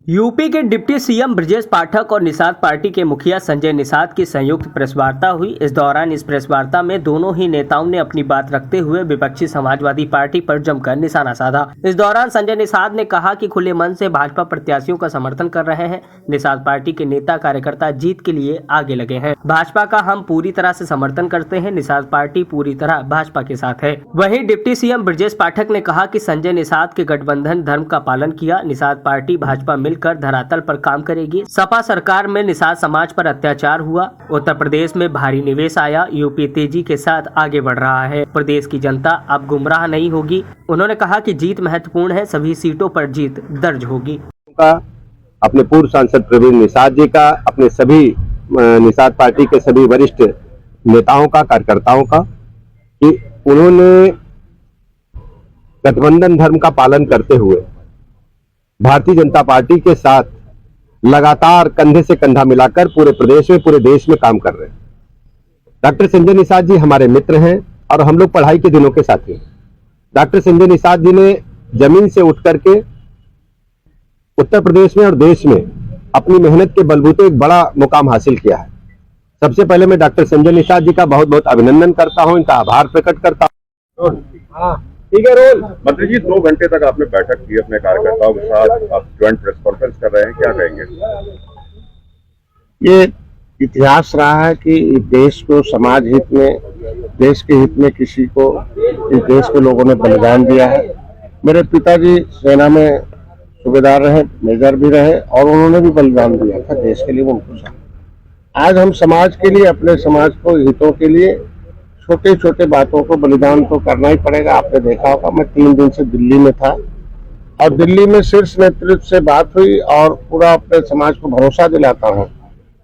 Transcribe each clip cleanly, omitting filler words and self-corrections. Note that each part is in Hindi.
यूपी के डिप्टी सीएम ब्रजेश पाठक और निषाद पार्टी के मुखिया संजय निषाद की संयुक्त प्रेस वार्ता हुई। इस दौरान इस प्रेस वार्ता में दोनों ही नेताओं ने अपनी बात रखते हुए विपक्षी समाजवादी पार्टी पर जमकर निशाना साधा। इस दौरान संजय निषाद ने कहा कि खुले मन से भाजपा प्रत्याशियों का समर्थन कर रहे हैं। निषाद पार्टी के नेता कार्यकर्ता जीत के लिए आगे लगे हैं। भाजपा का हम पूरी तरह से समर्थन करते हैं। निषाद पार्टी पूरी तरह भाजपा के साथ है। वहीं डिप्टी सीएम ब्रजेश पाठक ने कहा कि संजय निषाद के गठबंधन धर्म का पालन किया। निषाद पार्टी भाजपा मिलकर धरातल पर काम करेगी। सपा सरकार में निषाद समाज पर अत्याचार हुआ। उत्तर प्रदेश में भारी निवेश आया। यूपी तेजी के साथ आगे बढ़ रहा है। प्रदेश की जनता अब गुमराह नहीं होगी। उन्होंने कहा कि जीत महत्वपूर्ण है। सभी सीटों पर जीत दर्ज होगी। अपने पूर्व सांसद प्रवीण निषाद जी का, अपने सभी निषाद पार्टी के सभी वरिष्ठ नेताओं का, कार्यकर्ताओं का, कि उन्होंने गठबंधन धर्म का पालन करते हुए भारतीय जनता पार्टी के साथ लगातार कंधे से कंधा मिलाकर पूरे प्रदेश में, पूरे देश में काम कर रहे हैं। डॉक्टर संजय निषाद जी हमारे मित्र हैं और हम लोग पढ़ाई के दिनों के साथी हैं। डॉक्टर संजय निषाद जी ने जमीन से उठ करके उत्तर प्रदेश में और देश में अपनी मेहनत के बलबूते एक बड़ा मुकाम हासिल किया है। सबसे पहले मैं डॉक्टर संजय निषाद जी का बहुत बहुत अभिनंदन करता हूं, इनका आभार प्रकट करता हूं। ठीक है रोल। मंत्री जी, 2 घंटे तक आपने बैठक की अपने कार्यकर्ताओं के साथ, आप ज्वाइंट प्रेस कॉन्फ्रेंस कर रहे हैं, क्या कहेंगे? ये इतिहास रहा है कि देश को समाज हित में, देश के हित में किसी को इस देश के लोगों ने बलिदान दिया है। मेरे पिताजी सेना में सूबेदार रहे, मेजर भी रहे और उन्होंने भी बलिदान दिया था देश के लिए। उनको आज हम समाज के लिए, अपने समाज को हितों के लिए छोटे छोटे बातों को बलिदान तो करना ही पड़ेगा। आपने देखा होगा, मैं 3 दिन से दिल्ली में था और दिल्ली में शीर्ष नेतृत्व से बात हुई और पूरा अपने समाज को भरोसा दिलाता हूँ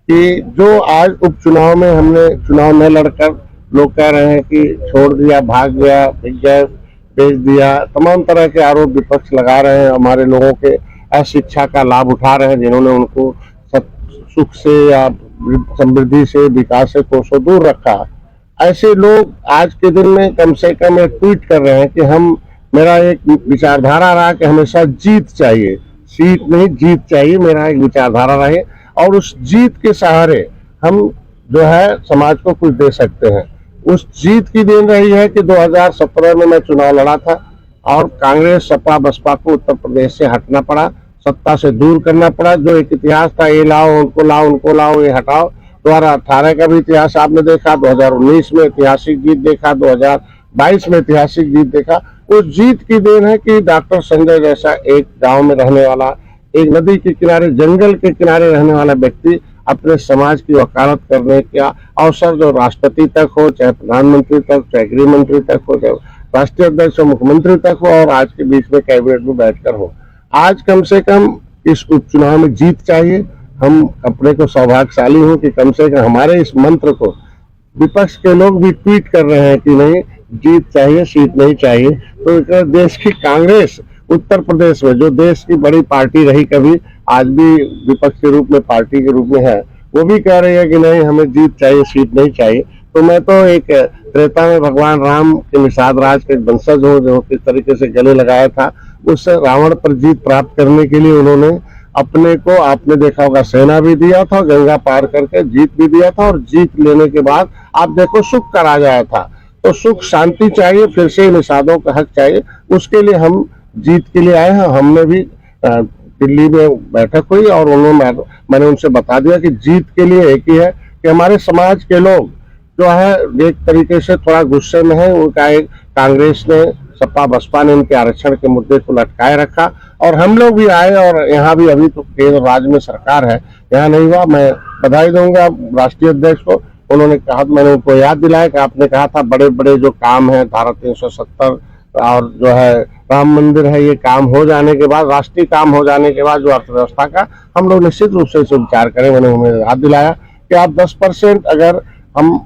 कि जो आज उपचुनाव में हमने चुनाव न लड़कर लोग कह रहे हैं कि छोड़ दिया, भाग गया, बेच दिया, तमाम तरह के आरोप विपक्ष लगा रहे हैं। हमारे लोगों के अशिक्षा का लाभ उठा रहे हैं, जिन्होंने उनको सुख से या समृद्धि से, विकास से कोसों दूर रखा। ऐसे लोग आज के दिन में कम से कम एक ट्वीट कर रहे हैं कि मेरा एक विचारधारा रहा कि हमेशा जीत चाहिए, सीट नहीं जीत चाहिए, मेरा एक विचारधारा रहे और उस जीत के सहारे हम जो है समाज को कुछ दे सकते हैं। उस जीत की देन रही है कि 2017 में मैं चुनाव लड़ा था और कांग्रेस, सपा, बसपा को उत्तर प्रदेश से हटना पड़ा, सत्ता से दूर करना पड़ा। जो एक इतिहास था, ये लाओ, उनको लाओ, उनको लाओ, ये हटाओ, 2018 का भी इतिहास आपने देखा, 2019 में ऐतिहासिक जीत देखा, 2022 में ऐतिहासिक जीत देखा। उस जीत की देन है कि डॉक्टर संजय जैसा एक गांव में रहने वाला, एक नदी के किनारे, जंगल के किनारे रहने वाला व्यक्ति अपने समाज की वकालत करने का अवसर जो राष्ट्रपति तक हो, चाहे प्रधानमंत्री तक, चाहे गृह मंत्री तक हो, चाहे राष्ट्रीय अध्यक्ष हो, मुख्यमंत्री तक हो और आज के बीच में कैबिनेट में बैठकर हो। आज कम से कम इस उपचुनाव में जीत चाहिए। हम अपने को सौभाग्यशाली हूं कि कम से कम हमारे इस मंत्र को विपक्ष के लोग भी ट्वीट कर रहे हैं कि नहीं, जीत चाहिए, सीट नहीं चाहिए। तो देश की कांग्रेस उत्तर प्रदेश में, जो देश की बड़ी पार्टी रही कभी, आज भी विपक्ष के रूप में, पार्टी के रूप में है, वो भी कह रही है कि नहीं, हमें जीत चाहिए, सीट नहीं चाहिए। तो मैं तो एक त्रेता में भगवान राम के निषाद राज के वंशज हूँ, जो किस तरीके से गले लगाया था, उससे रावण पर जीत प्राप्त करने के लिए उन्होंने अपने को, आपने देखा होगा, सेना भी दिया था, गंगा पार करके जीत भी दिया था और जीत लेने के बाद आप देखो सुख का राज आया था। तो सुख, शांति चाहिए, फिर से निषादों का हक चाहिए। उसके लिए हम जीत के लिए आए हैं। हमने भी दिल्ली में बैठक हुई और मैंने उनसे बता दिया कि जीत के लिए एक ही है कि हमारे समाज के लोग जो है एक तरीके से थोड़ा गुस्से में है। उनका एक कांग्रेस ने, सपा, बसपा ने इनके आरक्षण के मुद्दे को लटकाए रखा और हम लोग भी आए और यहाँ भी अभी तो केंद्र राज्य में सरकार है, यहाँ नहीं हुआ। मैं बधाई दूंगा राष्ट्रीय अध्यक्ष को। उन्होंने कहा, मैंने उनको याद दिलाया कि आपने कहा था बड़े बड़े जो काम है, धारा 370 और जो है राम मंदिर है, ये काम हो जाने के बाद, राष्ट्रीय काम हो जाने के बाद जो अर्थव्यवस्था का, हम लोग निश्चित रूप से इसे विचार करें। मैंने उन्हें याद दिलाया कि आप 10% अगर हम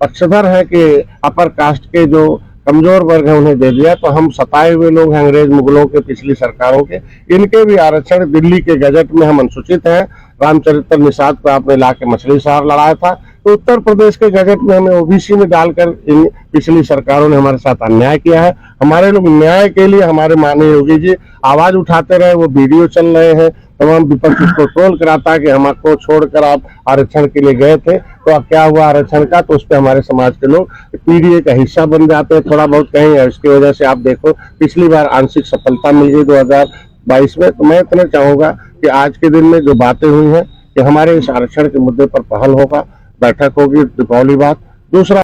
पक्षधर है कि अपर कास्ट के जो कमजोर वर्ग है उन्हें दे दिया, तो हम सताए हुए लोग हैं अंग्रेज मुगलों के, पिछली सरकारों के, इनके भी आरक्षण दिल्ली के गजट में हम अनुसूचित हैं। रामचरित्र निषाद को आपने ला के मछली शहर लड़ाया था, तो उत्तर प्रदेश के गजट में हमें ओबीसी में डालकर इन पिछली सरकारों ने हमारे साथ अन्याय किया है। हमारे लोग न्याय के लिए, हमारे माननीय योगी जी आवाज उठाते रहे, वो वीडियो चल रहे हैं, तमाम विपक्ष उसको ट्रोल कराता है कि हमको छोड़कर आप आरक्षण के लिए गए थे, तो अब क्या हुआ आरक्षण का, तो उस पर हमारे समाज के लोग पीडीए का हिस्सा बन जाते हैं, थोड़ा बहुत कहेंगे। इसकी वजह से आप देखो पिछली बार आंशिक सफलता मिल गई 2022 में। तो मैं इतना चाहूंगा कि आज के दिन में जो बातें हुई हैं कि हमारे इस आरक्षण के मुद्दे पर पहल होगा, बैठक होगी, दीपावली बाद। दूसरा